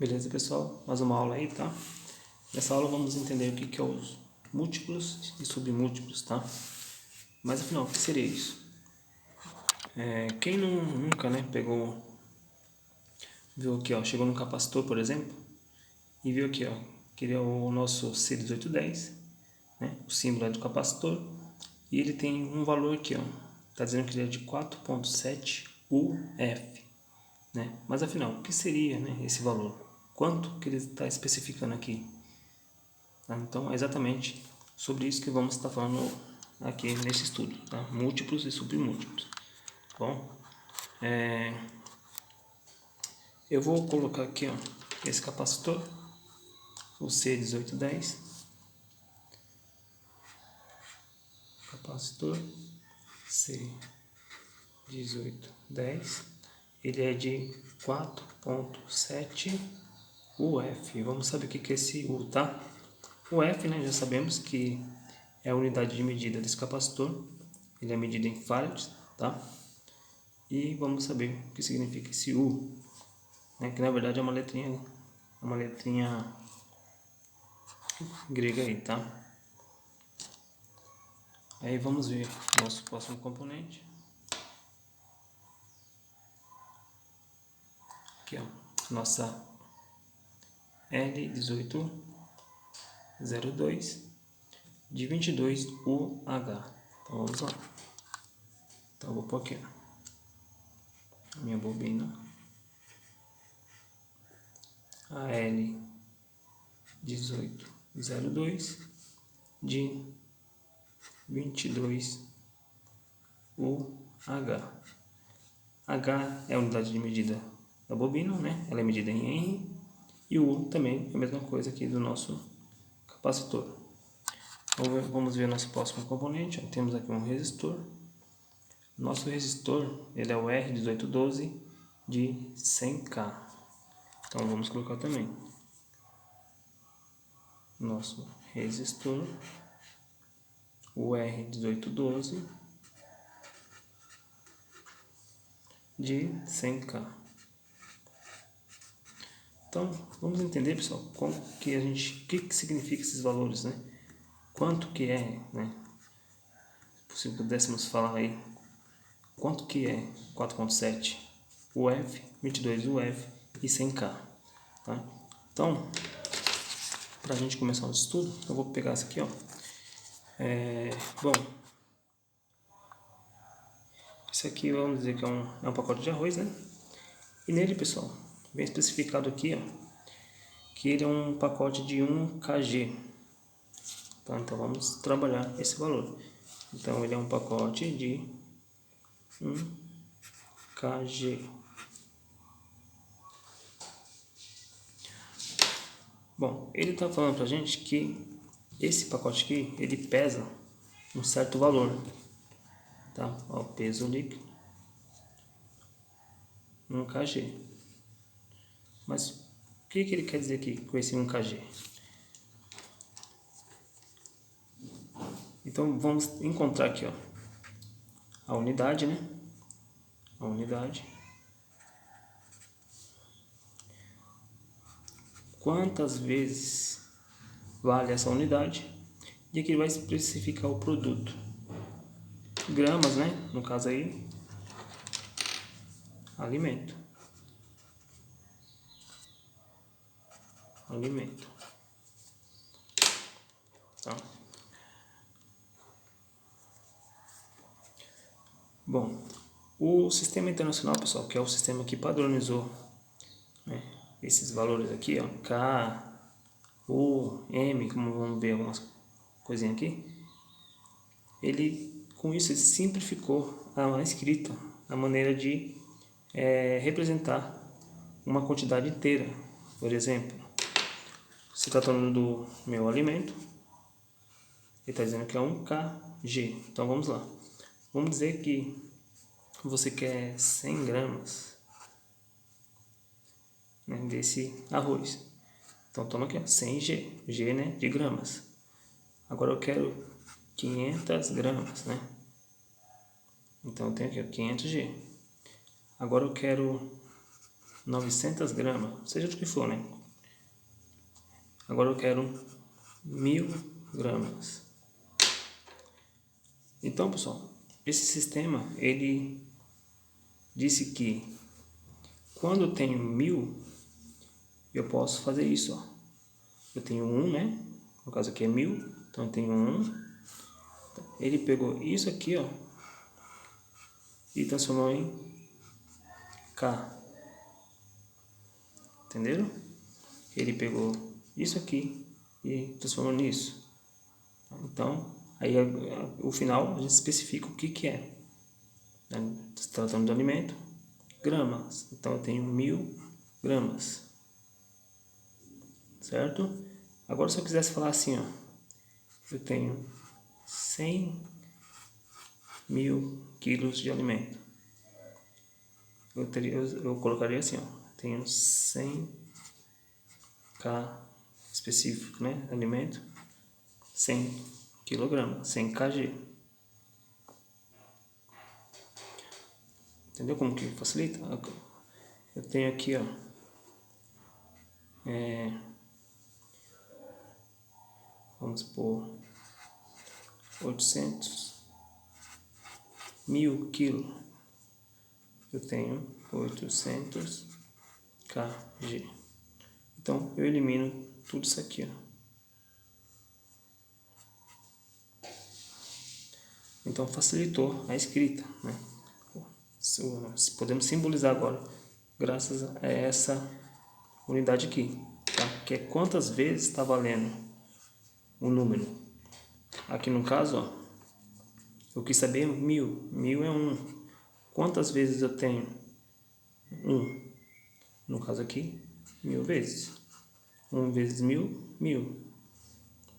Beleza, pessoal? Mais uma aula aí, tá? Nessa aula vamos entender o que é os múltiplos e submúltiplos, tá? Mas afinal, o que seria isso? Quem nunca, né, viu aqui, ó, chegou num capacitor, por exemplo, e viu aqui, ó, que ele é o nosso C1810, né? O símbolo é do capacitor, e ele tem um valor aqui, ó, tá dizendo que ele é de 4,7 UF, né? Mas afinal, o que seria, né, esse valor? Quanto que ele está especificando aqui? Tá? Então, é exatamente sobre isso que vamos estar falando aqui nesse estudo, tá? Múltiplos e submúltiplos. Bom, eu vou colocar aqui, ó, esse capacitor, o C1810, capacitor C1810, ele é de 4,7 UF. Vamos saber o que é esse U, tá? O F, né, já sabemos que é a unidade de medida desse capacitor, ele é medido em farads, tá? E vamos saber o que significa esse U, né, que na verdade é uma letrinha grega aí, tá? Aí vamos ver nosso próximo componente. Aqui, ó, nossa L1802 de 22UH. Então vamos lá. Então eu vou pôr aqui, ó, minha bobina. A L1802 de 22UH. H é a unidade de medida da bobina, né? Ela é medida em Henry. E o U também é a mesma coisa aqui do nosso capacitor. Vamos ver nosso próximo componente. Ó. Temos aqui um resistor. Nosso resistor, ele é o R1812 de 100K. Então vamos colocar também nosso resistor, o R1812 de 100K. Então vamos entender, pessoal, o que significa esses valores, né? Quanto que é, né? Se pudéssemos falar aí, quanto que é 4,7 UF, 22 UF e 100K, tá? Então, para a gente começar o estudo, eu vou pegar isso aqui, ó. Bom, isso aqui vamos dizer que é um pacote de arroz, né? E nele, pessoal, vem especificado aqui, ó, que ele é um pacote de 1 kg. Tá? Então vamos trabalhar esse valor. Então ele é um pacote de 1 kg. Bom, ele está falando para a gente que esse pacote aqui, ele pesa um certo valor, tá? Ó, o peso líquido, 1 kg. Mas o que ele quer dizer aqui com esse 1 kg? Então vamos encontrar aqui, ó, a unidade, né? A unidade. Quantas vezes vale essa unidade? E aqui ele vai especificar o produto. Gramas, né? No caso aí, alimento. Alimento. Tá? Bom, o sistema internacional, pessoal, que é o sistema que padronizou, né, esses valores aqui, ó, K, U, M, como vamos ver algumas coisinhas aqui, ele, com isso, ele simplificou a escrita, a maneira de representar uma quantidade inteira. Por exemplo, se tratando do meu alimento, ele está dizendo que é 1 kg. Então vamos lá. Vamos dizer que você quer 100 gramas, né, desse arroz. Então toma aqui, ó, 100 G, né, de gramas. Agora eu quero 500 gramas, né? Então eu tenho aqui, ó, 500 G. Agora eu quero 900 gramas, seja do que for, né? Agora eu quero 1000 gramas. Então, pessoal, esse sistema, ele disse que quando eu tenho 1000, eu posso fazer isso, ó. Eu tenho 1, né? No caso aqui é 1000, então eu tenho 1. Ele pegou isso aqui, ó, e transformou em K. Entenderam? Ele pegou isso aqui e transformou nisso. Então, aí o final a gente especifica o que que é. Se tratando de alimento, gramas. Então eu tenho 1000 gramas. Certo? Agora se eu quisesse falar assim, ó, eu tenho 100.000 quilos de alimento. Eu colocaria assim, ó, tenho 100 K específico, né? Alimento, 100 kg, 100 kg. Entendeu como que facilita? Eu tenho aqui, ó, vamos supor, 800.000 quilos. Eu tenho 800 kg. Então eu elimino tudo isso aqui, ó. Então facilitou a escrita, né? Podemos simbolizar agora, graças a essa unidade aqui, tá? Que é quantas vezes está valendo o número. Aqui no caso, ó, eu quis saber 1000. 1000 é 1. Quantas vezes eu tenho? 1. No caso aqui, 1000 vezes. 1 vezes 1000, 1000.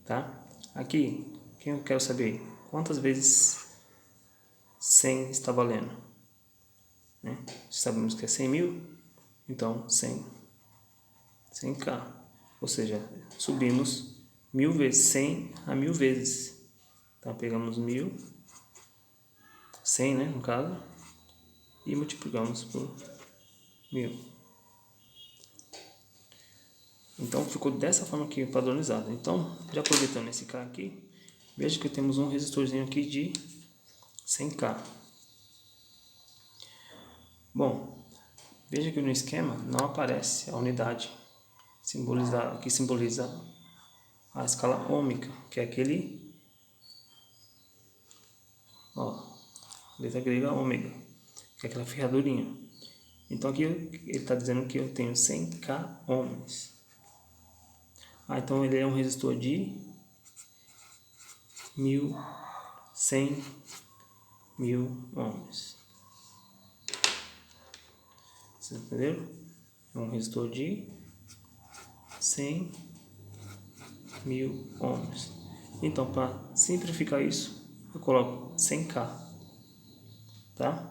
Tá? Aqui, quem eu quero saber? Quantas vezes 100 está valendo? Né? Sabemos que é 100.000, então 100K. Ou seja, subimos 1000 vezes, 100 a 1000 vezes. Então pegamos 1000, 100, né, no caso, e multiplicamos por 1000. Então ficou dessa forma aqui padronizado. Então, já aproveitando esse K aqui, veja que temos um resistorzinho aqui de 100K. Bom, veja que no esquema não aparece a unidade que simboliza a escala ômica, que é aquele, ó, letra grega ômega, que é aquela ferradurinha. Então aqui ele está dizendo que eu tenho 100K ohms. Então ele é um resistor de 100.000 ohms. Vocês entenderam? É um resistor de 100.000 ohms. Então, para simplificar isso, eu coloco 100K, tá?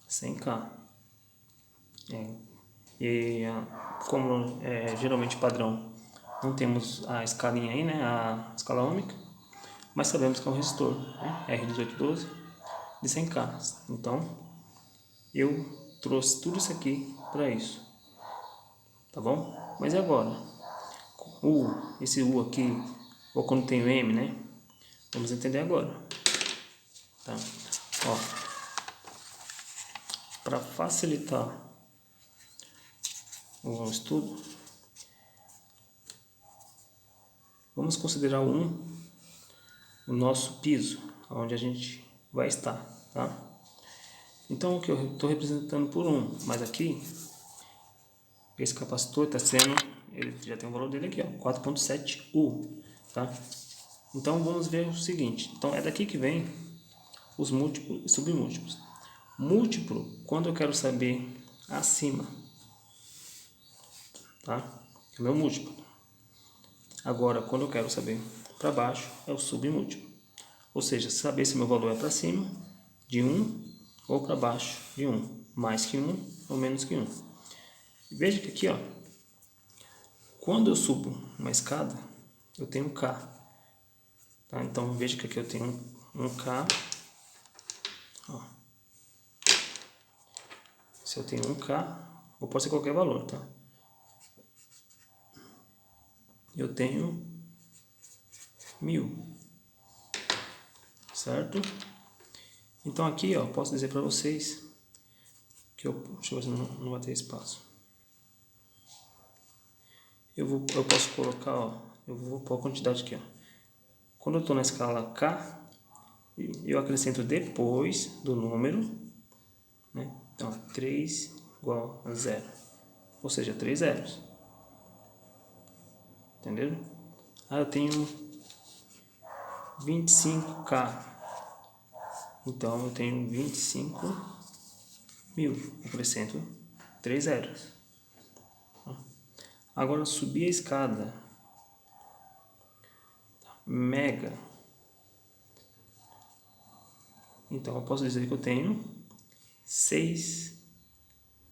100K. Como é geralmente padrão, não temos a escalinha aí, né? A escala ômica, mas sabemos que é um resistor, né? R1812 de 100K. Então, eu trouxe tudo isso aqui para isso, tá bom? Mas e agora? Esse U aqui, ou quando tem o M, né? Vamos entender agora, tá? Ó, para facilitar o estudo, vamos considerar o 1 o nosso piso, onde a gente vai estar, tá? Então, o que eu estou representando por 1, mas aqui, esse capacitor está sendo, ele já tem o valor dele aqui, ó, 4.7 U, tá? Então, vamos ver o seguinte, então é daqui que vem os múltiplos e submúltiplos. Múltiplo, quando eu quero saber acima, tá? É o meu múltiplo. Agora, quando eu quero saber para baixo, é o submúltiplo. Ou seja, saber se meu valor é para cima de 1 ou para baixo de 1, mais que 1 ou menos que 1. Veja que aqui, ó, quando eu subo uma escada, eu tenho K. Tá? Então, veja que aqui eu tenho um K. Ó. Se eu tenho um K, ou pode ser qualquer valor, tá? Eu tenho 1000, certo? Então aqui, ó, posso dizer para vocês que deixa eu ver se não vai ter espaço. Eu posso colocar, ó, eu vou pôr a quantidade aqui, ó. Quando eu estou na escala K, eu acrescento depois do número, né? Então, 3 igual a 0, ou seja, 3 zeros. Entenderam? Eu tenho 25K, então eu tenho 25.000, acrescento 3 zeros. Agora subir a escada, mega, então eu posso dizer que eu tenho 6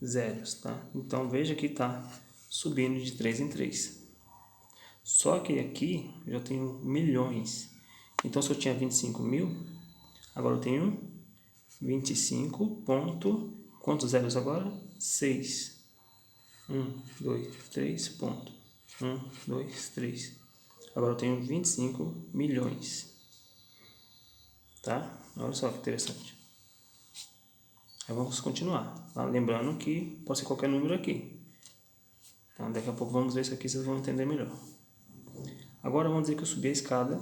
zeros, tá? Então veja que está subindo de 3 em 3. Só que aqui eu já tenho milhões. Então se eu tinha 25.000, agora eu tenho 25 ponto, quantos zeros agora? 6. 1, 2, 3 ponto. 1, 2, 3. Agora eu tenho 25 milhões. Tá? Olha só que interessante. Aí vamos continuar. Lembrando que pode ser qualquer número aqui. Então daqui a pouco vamos ver isso aqui, vocês vão entender melhor. Agora vamos dizer que eu subi a escada,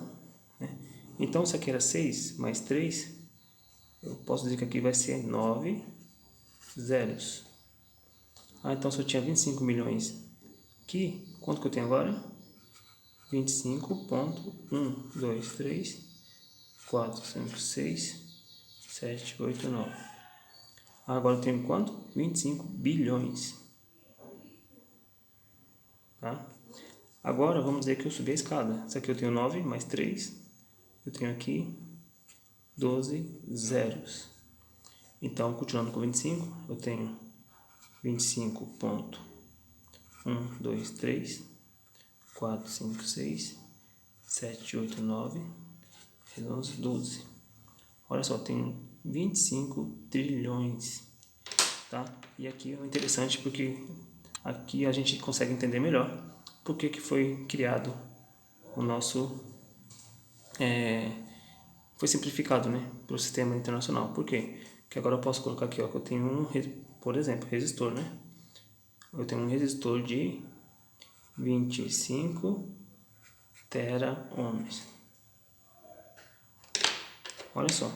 né? Então se aqui era 6 mais 3, eu posso dizer que aqui vai ser 9 zeros. Então se eu tinha 25 milhões aqui, quanto que eu tenho agora? 25.1, 2, 3, 4, 5, 6, 7, 8, 9. Agora eu tenho quanto? 25 bilhões. Tá? Agora vamos dizer que eu subi a escada. Isso aqui eu tenho 9 mais 3. Eu tenho aqui 12 zeros. Então, continuando com 25, eu tenho 25.1, 2, 3, 4, 5, 6, 7, 8, 9, 11, 12. Olha só, eu tenho 25 trilhões. Tá? E aqui é interessante porque aqui a gente consegue entender melhor porque que foi criado o nosso... foi simplificado, né, para o sistema internacional. Por quê? Porque agora eu posso colocar aqui, ó, que eu tenho por exemplo, resistor, né? Eu tenho um resistor de 25 tera-ohms. Olha só,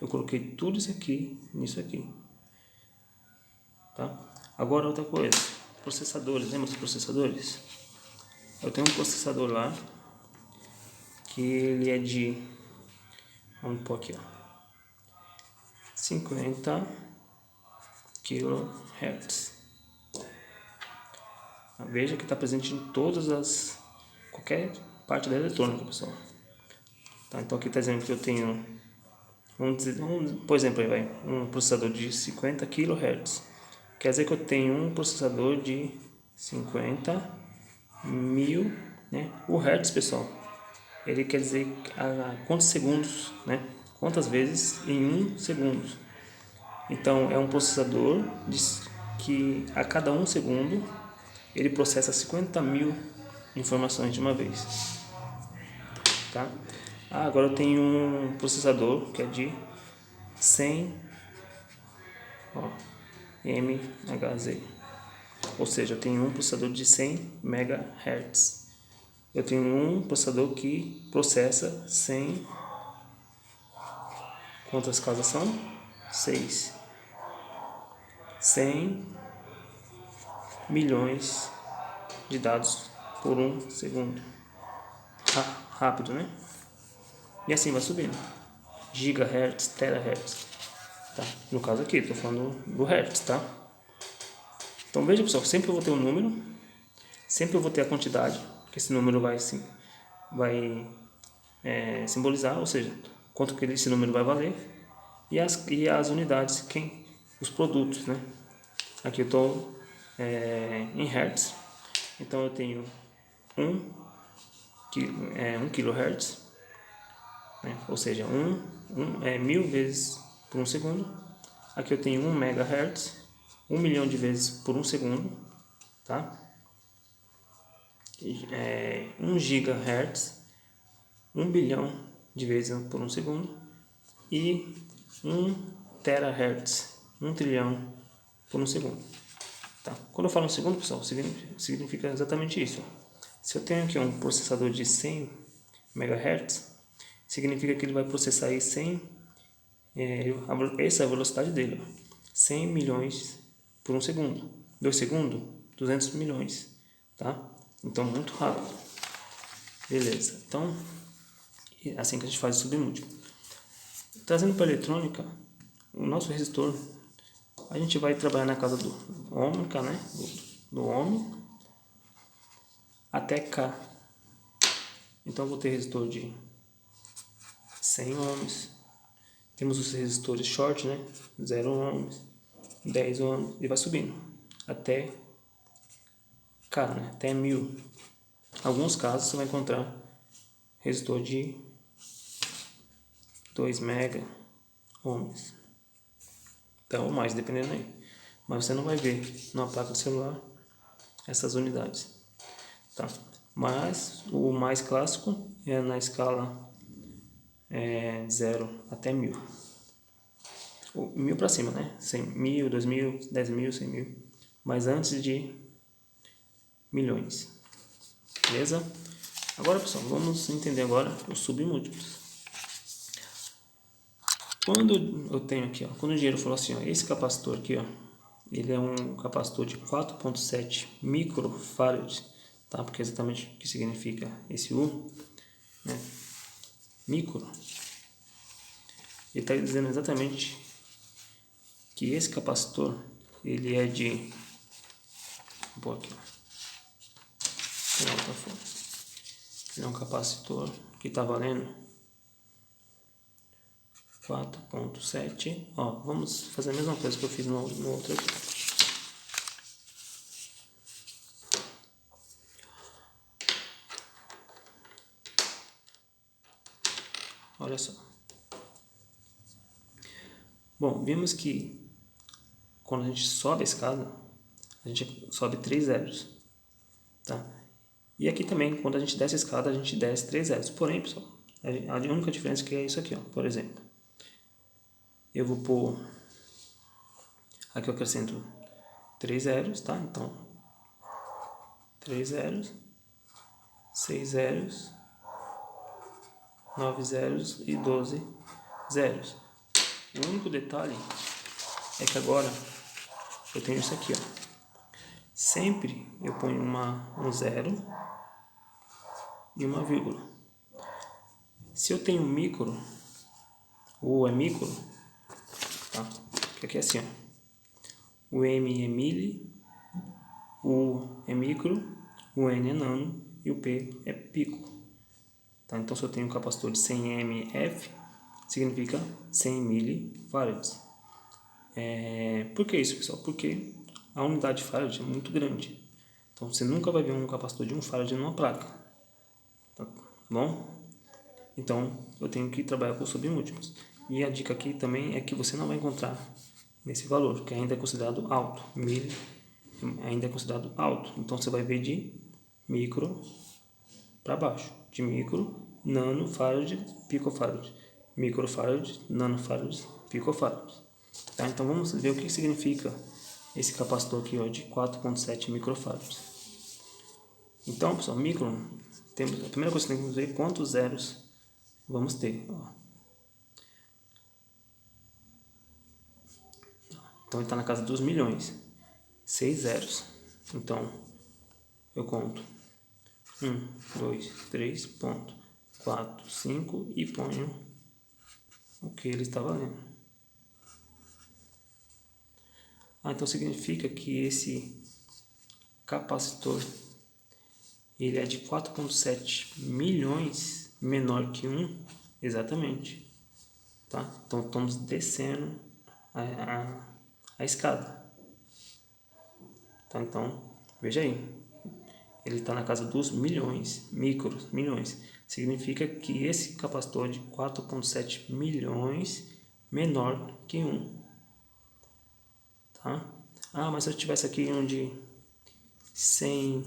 eu coloquei tudo isso aqui nisso aqui. Tá? Agora outra coisa, processadores, lembra dos processadores? Eu tenho um processador lá que ele é de, vamos pôr aqui, ó, 50 kHz. Veja que está presente em qualquer parte da eletrônica, pessoal. Tá, então aqui está dizendo que eu tenho, por exemplo, aí vai, um processador de 50 kHz. Quer dizer que eu tenho um processador de 50.000, né? O Hertz, pessoal, ele quer dizer quantos segundos, né? Quantas vezes em 1 segundo. Então é um processador que a cada 1 segundo ele processa 50.000 informações de uma vez. Tá? Agora eu tenho um processador que é de 100 MHz. Ou seja, eu tenho um processador de 100 MHz. Eu tenho um processador que processa 100... Quantas casas são? 6. 100 milhões de dados por 1 segundo. Rápido, né? E assim vai subindo. Gigahertz, terahertz. Tá? No caso aqui, estou falando do hertz, tá? Então veja, pessoal, sempre eu vou ter um número, sempre eu vou ter a quantidade que esse número vai simbolizar, ou seja, quanto que esse número vai valer, e as unidades, os produtos, né? Aqui eu estou em hertz, então eu tenho 1 kHz, né? Ou seja, 1000 vezes por 1 segundo. Aqui eu tenho 1 MHz, 1 milhão de vezes por 1 segundo, tá? 1 gigahertz, 1 bilhão de vezes por 1 segundo e 1 terahertz, 1 trilhão por 1 segundo. Tá? Quando eu falo 1 segundo, pessoal, significa exatamente isso. Se eu tenho aqui um processador de 100 MHz, significa que ele vai processar aí 100, essa é a velocidade dele, 100 milhões por 1 segundo. 2 segundos, 200 milhões, tá? Então, muito rápido. Beleza. Então, é assim que a gente faz o submúltiplo. Trazendo para a eletrônica, o nosso resistor, a gente vai trabalhar na casa do ômica, né? Do ohm até K. Então, eu vou ter resistor de 100 ohms. Temos os resistores short, né? 0 ohms, 10 ohms, e vai subindo até K, né? Até 1000. Em alguns casos você vai encontrar resistor de 2 mega ohms, então ou mais, dependendo aí. Mas você não vai ver na placa do celular essas unidades, tá? Mas o mais clássico é na escala 0 até 1000. 1000 para cima, né? 100, 1000, 2000, 10.000, 100.000. Mas antes de milhões. Beleza? Agora, pessoal, vamos entender agora os submúltiplos. Quando eu tenho aqui, ó, quando o engenheiro falou assim, ó, esse capacitor aqui, ó, ele é um capacitor de 4.7 microfarad, tá? Porque é exatamente o que significa esse U, né? Micro. Ele está dizendo exatamente que esse capacitor, ele é de... Vou pôr aqui, ó. Ele é um capacitor que está valendo 4.7. Ó, vamos fazer a mesma coisa que eu fiz no outro aqui. Olha só. Bom, vimos que quando a gente sobe a escada, a gente sobe 3 zeros, tá? E aqui também, quando a gente desce a escada, a gente desce 3 zeros. Porém, pessoal, a única diferença é que é isso aqui, ó. Por exemplo, eu vou pôr... Aqui eu acrescento 3 zeros, tá? Então, 3 zeros, 6 zeros, 9 zeros e 12 zeros. O único detalhe é que agora eu tenho isso aqui, ó. Sempre eu ponho um zero e uma vírgula. Se eu tenho micro, o é micro, tá? Que aqui é assim, ó. O M é mili, o U é micro, o N é nano e o P é pico. Tá? Então, se eu tenho um capacitor de 100 mF, significa 100 milifarads. Por que isso, pessoal? Porque a unidade de farad é muito grande. Então, você nunca vai ver um capacitor de 1 farad numa placa. Tá bom? Então, eu tenho que trabalhar com submúltiplos. E a dica aqui também é que você não vai encontrar nesse valor, que ainda é considerado alto. Mil ainda é considerado alto. Então, você vai ver de micro para baixo. De micro, nanofarad, picofarad. Microfarad, nanofarad, picofarad. Tá? Então, vamos ver o que significa esse capacitor aqui, ó, de 4.7 microfarads. Então, pessoal, micro, a primeira coisa que temos que ver quantos zeros vamos ter. Ó. Então, ele está na casa dos milhões. 6 zeros. Então, eu conto 1, 2, 3, ponto, 4, 5 e ponho o que ele está valendo. Então significa que esse capacitor ele é de 4.7 milhões menor que 1, exatamente, tá? Então estamos descendo a escada, tá? Então veja aí, ele está na casa dos milhões, milhões, significa que esse capacitor é de 4.7 milhões menor que 1. Tá? Ah, mas se eu tivesse aqui um de 100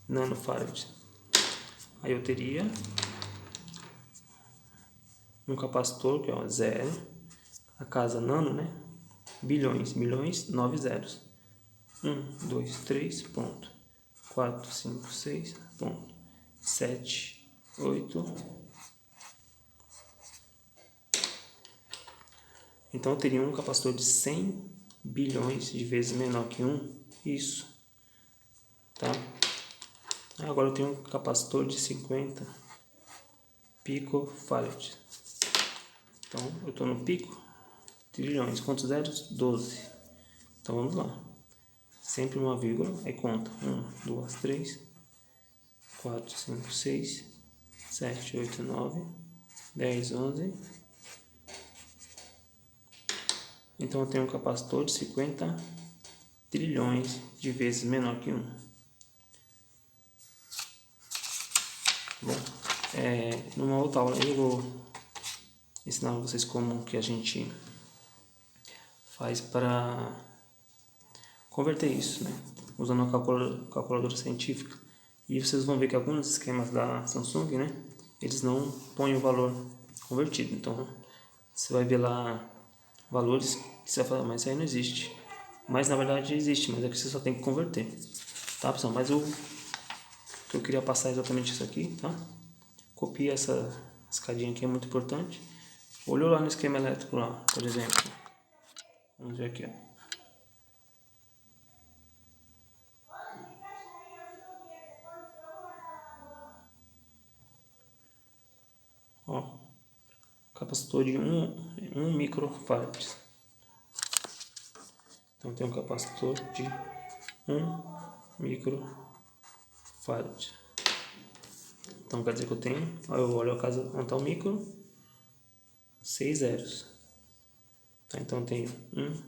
nanofarad, aí eu teria um capacitor que é 0, a casa nano, né? Bilhões, 9 zeros. 1, 2, 3, ponto. 4, 5, 6, ponto. 7, 8. Então eu teria um capacitor de 100 bilhões de vezes menor que 1. Isso. Tá? Agora eu tenho um capacitor de 50 picofarad. Então eu estou no pico. Trilhões. Quantos zeros? 12. Então vamos lá. Sempre uma vírgula. Aí conta. 1, 2, 3, 4, 5, 6, 7, 8, 9, 10, 11. Então eu tenho um capacitor de 50 trilhões de vezes menor que 1. Bom, numa outra aula eu vou ensinar vocês como que a gente faz para converter isso, né? Usando uma calculadora científica. E vocês vão ver que alguns esquemas da Samsung, né? Eles não põem o valor convertido. Então, você vai ver lá valores que você vai falar, mas isso aí não existe. Mas, na verdade, existe, mas é que você só tem que converter. Tá, pessoal? Mas o que eu queria passar é exatamente isso aqui, tá? Copia essa escadinha aqui, é muito importante. Olhou lá no esquema elétrico lá, por exemplo. Vamos ver aqui, ó. Capacitor de 1 microfarad. Então tem um capacitor de 1 microfarad. Então quer dizer que eu tenho, eu olho a casa onde está o micro, 6 zeros. Tá, então eu tenho 1.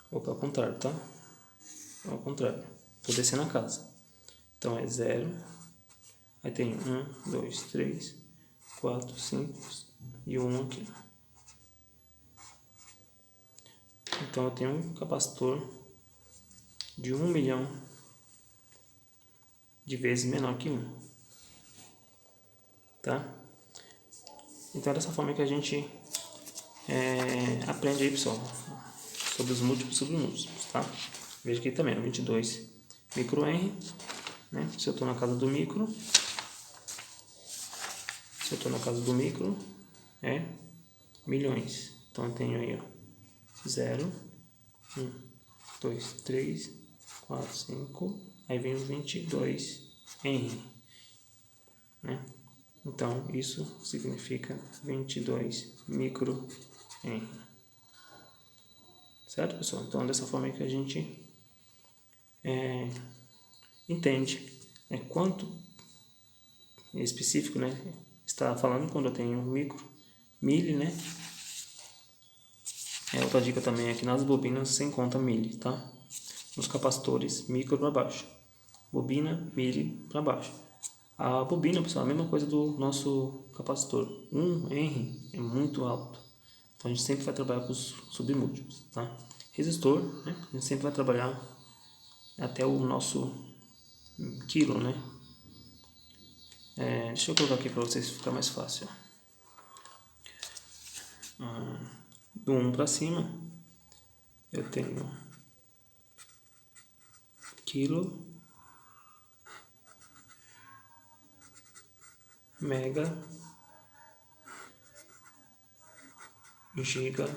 Opa, ao contrário, tá? Ao contrário. Estou descendo a casa. Então é 0. Aí tem 1, 2, 3, 4, 5 e 1 aqui. Então eu tenho um capacitor de 1 milhão de vezes menor que 1. Tá? Então é dessa forma que a gente aprende aí, pessoal, sobre os múltiplos e submúltiplos, tá? Veja aqui também, 22 microhenry, né? Se eu estou na casa do micro, é milhões. Então eu tenho aí, ó, 0, 1, 2, 3, 4, 5, aí vem os 22 Henry, né? Então isso significa 22 microhenry. Certo, pessoal? Então dessa forma é que a gente entende, né, quanto em específico, né, está falando quando eu tenho mili, né? Outra dica também é que nas bobinas sem conta mili, tá? Nos capacitores micro para baixo, bobina mili para baixo. A bobina, pessoal, é a mesma coisa do nosso capacitor. 1 Henry é muito alto, então a gente sempre vai trabalhar com os submúltiplos, tá? Resistor, né? A gente sempre vai trabalhar até o nosso quilo, né? Deixa eu colocar aqui para vocês ficar mais fácil. Do 1 para cima, eu tenho quilo, mega, giga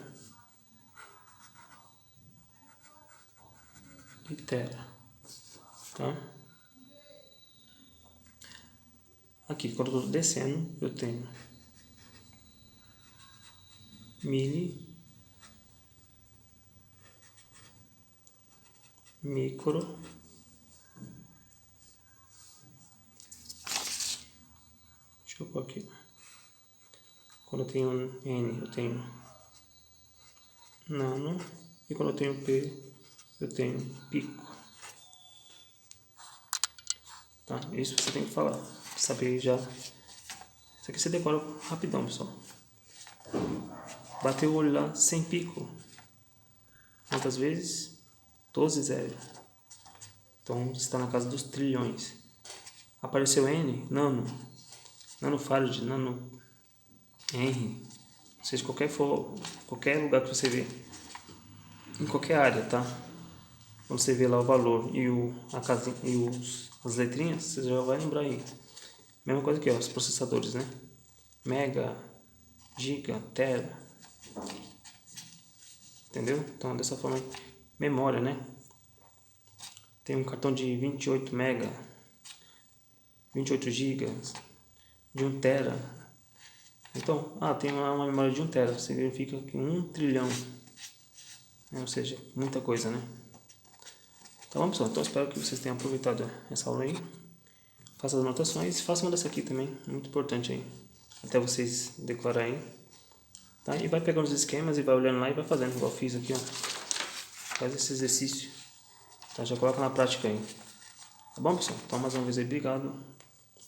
e tera, tá? Aqui, quando eu estou descendo, eu tenho mili, micro, deixa eu pôr aqui. Quando eu tenho N, eu tenho nano, e quando eu tenho P, eu tenho pico. Tá? Isso você tem que falar, saber já. Isso aqui você decora rapidão, pessoal. Bateu o olho lá, 100 pico. Quantas vezes? 12 zero. Então está na casa dos trilhões. Apareceu N, nano, nanofarad, nano, Henry. Ou seja, qualquer lugar que você vê, em qualquer área, tá? Quando você vê lá o valor e as letrinhas, você já vai lembrar aí. Mesma coisa aqui, ó, os processadores, né? Mega, giga, tera. Entendeu? Então, dessa forma, memória, né? Tem um cartão de 28 mega, 28 gigas, de 1 tera. Então, tem uma memória de 1 tera, significa que 1 trilhão. Ou seja, muita coisa, né? Então, vamos pessoal, então espero que vocês tenham aproveitado essa aula aí. Faça as anotações, faça uma dessa aqui também, muito importante aí, até vocês decorarem. Tá? E vai pegando os esquemas e vai olhando lá e vai fazendo, igual eu fiz aqui, ó. Faz esse exercício, tá? Já coloca na prática aí. Tá bom, pessoal? Então, mais uma vez aí, obrigado.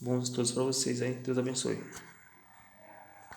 Bons estudos para vocês aí. Deus abençoe.